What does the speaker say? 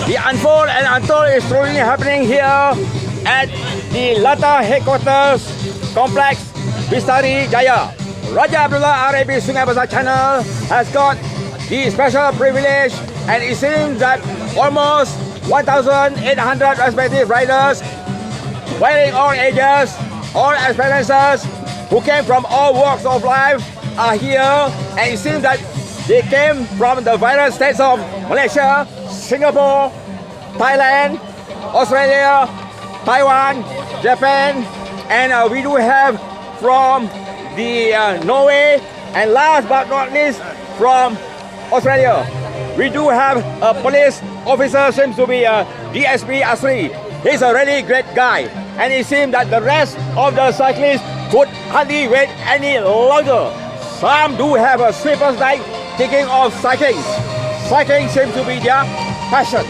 The unfold and untold is truly happening here at the Lata Headquarters Complex, Bistari Jaya. Raja Abdullah Arabi Sungai Besar Channel has got the special privilege, and it seems that almost 1,800 respective riders, varying all ages, all experiences, who came from all walks of life are here, and it seems that they came from the various states of Malaysia, Singapore, Thailand, Australia, Taiwan, Japan, and we do have from the Norway, and last but not least from Australia. We do have a police officer, seems to be DSP Asri. He's a really great guy, and it seems that the rest of the cyclists could hardly wait any longer. Some do have a sleepless night thinking of cycling. Cycling seems to be their passion.